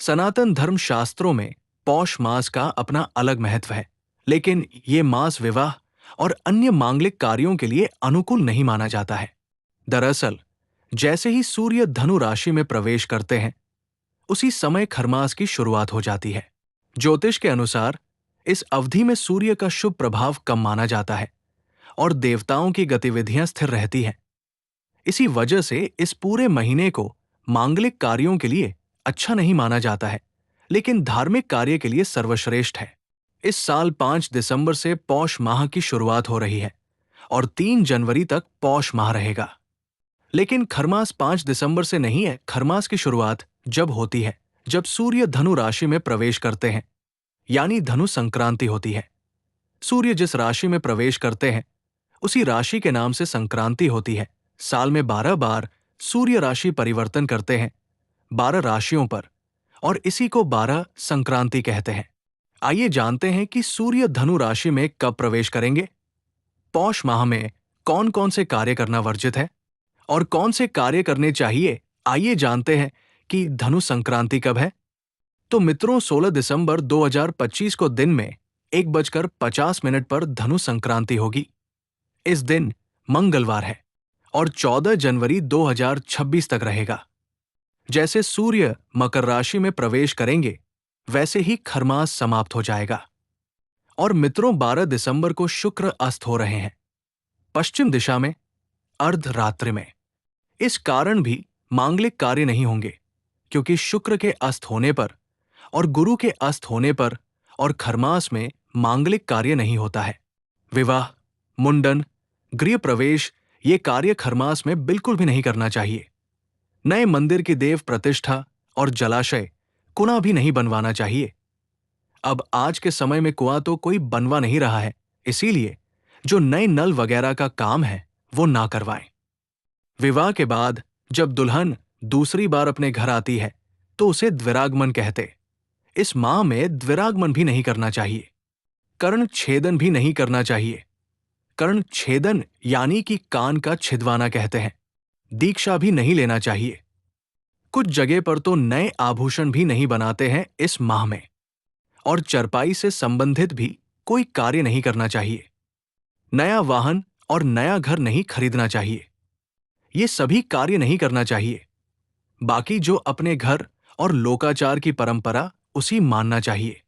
सनातन धर्म शास्त्रों में पौष मास का अपना अलग महत्व है, लेकिन ये मास विवाह और अन्य मांगलिक कार्यों के लिए अनुकूल नहीं माना जाता है। दरअसल, जैसे ही सूर्य धनु राशि में प्रवेश करते हैं, उसी समय खरमास की शुरुआत हो जाती है। ज्योतिष के अनुसार इस अवधि में सूर्य का शुभ प्रभाव कम माना जाता है और देवताओं की गतिविधियां स्थिर रहती हैं। इसी वजह से इस पूरे महीने को मांगलिक कार्यों के लिए अच्छा नहीं माना जाता है, लेकिन धार्मिक कार्य के लिए सर्वश्रेष्ठ है। इस साल 5 दिसंबर से पौष माह की शुरुआत हो रही है और 3 जनवरी तक पौष माह रहेगा। लेकिन खरमास 5 दिसंबर से नहीं है। खरमास की शुरुआत जब होती है जब सूर्य धनु राशि में प्रवेश करते हैं, यानी धनु संक्रांति होती है। सूर्य जिस राशि में प्रवेश करते हैं, उसी राशि के नाम से संक्रांति होती है। साल में 12 बार सूर्य राशि परिवर्तन करते हैं, 12 राशियों पर, और इसी को 12 संक्रांति कहते हैं। आइए जानते हैं कि सूर्य धनु राशि में कब प्रवेश करेंगे, पौष माह में कौन कौन से कार्य करना वर्जित है और कौन से कार्य करने चाहिए। आइए जानते हैं कि धनु संक्रांति कब है। तो मित्रों, 16 दिसंबर 2025 को दिन में 1:50 पर धनु संक्रांति होगी। इस दिन मंगलवार है और 14 जनवरी 2026 तक रहेगा। जैसे सूर्य मकर राशि में प्रवेश करेंगे, वैसे ही खरमास समाप्त हो जाएगा। और मित्रों, 12 दिसंबर को शुक्र अस्त हो रहे हैं, पश्चिम दिशा में, अर्धरात्रि में। इस कारण भी मांगलिक कार्य नहीं होंगे, क्योंकि शुक्र के अस्त होने पर और गुरु के अस्त होने पर और खरमास में मांगलिक कार्य नहीं होता है। विवाह, मुंडन, गृह प्रवेश ये कार्य खरमास में बिल्कुल भी नहीं करना चाहिए। नए मंदिर की देव प्रतिष्ठा और जलाशय, कुआं भी नहीं बनवाना चाहिए। अब आज के समय में कुआं तो कोई बनवा नहीं रहा है, इसीलिए जो नए नल वगैरह का काम है वो ना करवाएं। विवाह के बाद जब दुल्हन दूसरी बार अपने घर आती है तो उसे द्विरागमन कहते। इस माह में द्विरागमन भी नहीं करना चाहिए। कर्ण छेदन भी नहीं करना चाहिए। कर्ण छेदन यानी कि कान का छिदवाना कहते हैं। दीक्षा भी नहीं लेना चाहिए। कुछ जगह पर तो नए आभूषण भी नहीं बनाते हैं इस माह में। और चरपाई से संबंधित भी कोई कार्य नहीं करना चाहिए। नया वाहन और नया घर नहीं खरीदना चाहिए। ये सभी कार्य नहीं करना चाहिए। बाकी जो अपने घर और लोकाचार की परंपरा, उसी मानना चाहिए।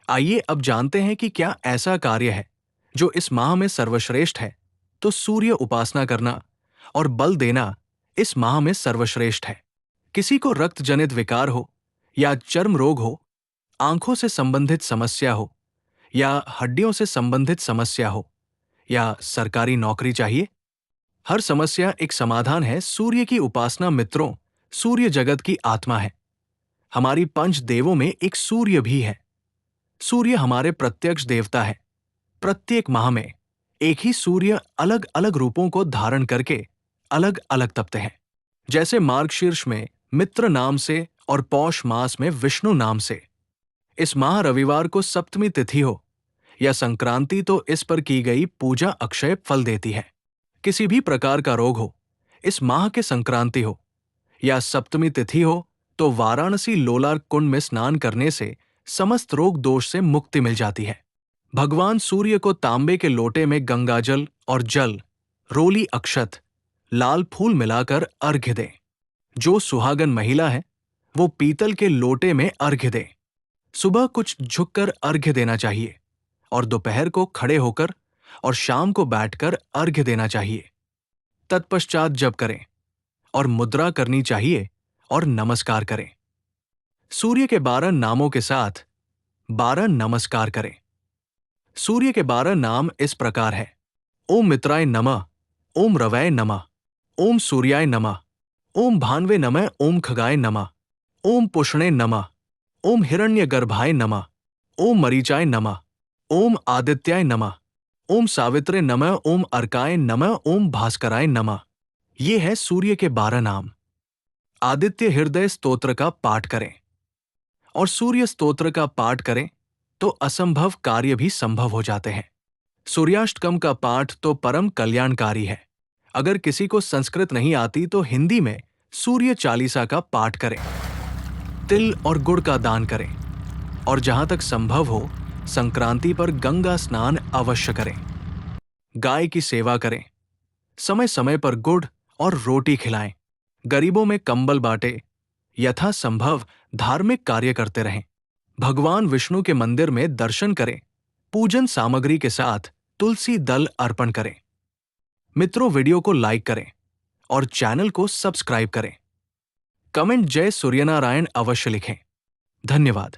आइए अब जानते हैं कि क्या ऐसा कार्य है जो इस माह में सर्वश्रेष्ठ है। तो सूर्य उपासना करना और बल देना इस माह में सर्वश्रेष्ठ है। किसी को रक्त जनित विकार हो या चर्म रोग हो, आंखों से संबंधित समस्या हो या हड्डियों से संबंधित समस्या हो या सरकारी नौकरी चाहिए, हर समस्या एक समाधान है। सूर्य की उपासना मित्रों, सूर्य जगत की आत्मा है। हमारी पंच देवों में एक सूर्य भी है। सूर्य हमारे प्रत्यक्ष देवता है। प्रत्येक माह में एक ही सूर्य अलग अलग रूपों को धारण करके अलग अलग तपते हैं। जैसे मार्गशीर्ष में मित्र नाम से और पौष मास में विष्णु नाम से। इस माह रविवार को सप्तमी तिथि हो या संक्रांति तो इस पर की गई पूजा अक्षय फल देती है। किसी भी प्रकार का रोग हो, इस माह के संक्रांति हो या सप्तमी तिथि हो, तो वाराणसी लोलार कुंड में स्नान करने से समस्त रोग दोष से मुक्ति मिल जाती है। भगवान सूर्य को तांबे के लोटे में गंगाजल और जल, रोली अक्षत, लाल फूल मिलाकर अर्घ्य दें। जो सुहागन महिला है वो पीतल के लोटे में अर्घ्य दे। सुबह कुछ झुककर अर्घ्य देना चाहिए और दोपहर को खड़े होकर और शाम को बैठकर अर्घ्य देना चाहिए। तत्पश्चात जप करें और मुद्रा करनी चाहिए और नमस्कार करें। सूर्य के 12 नामों के साथ 12 नमस्कार करें। सूर्य के 12 नाम इस प्रकार है: ओम मित्राय नमः, ओम रवये नमः, ओम सूर्याय नमः, ओम भान्वे नमः, ओम खगाय नमः, ओम पुष्णे नमः, ओम हिरण्यगर्भाय नमः, ओम मरीचाय नमः, ओम आदित्याय नमः, ओम सावित्रे नमः, ओम अर्काय नमः, ओम भास्कराय नमः। ये है सूर्य के 12 नाम। आदित्य हृदय स्तोत्र का पाठ करें और सूर्य स्तोत्र का पाठ करें तो असंभव कार्य भी संभव हो जाते हैं। सूर्याष्टकम का पाठ तो परम कल्याणकारी है। अगर किसी को संस्कृत नहीं आती तो हिंदी में सूर्य चालीसा का पाठ करें। तिल और गुड़ का दान करें और जहां तक संभव हो संक्रांति पर गंगा स्नान अवश्य करें। गाय की सेवा करें, समय समय पर गुड़ और रोटी खिलाएं, गरीबों में कंबल बांटे, यथासंभव धार्मिक कार्य करते रहें। भगवान विष्णु के मंदिर में दर्शन करें, पूजन सामग्री के साथ तुलसी दल अर्पण करें। मित्रों, वीडियो को लाइक करें और चैनल को सब्सक्राइब करें। कमेंट जय सूर्यनारायण अवश्य लिखें। धन्यवाद।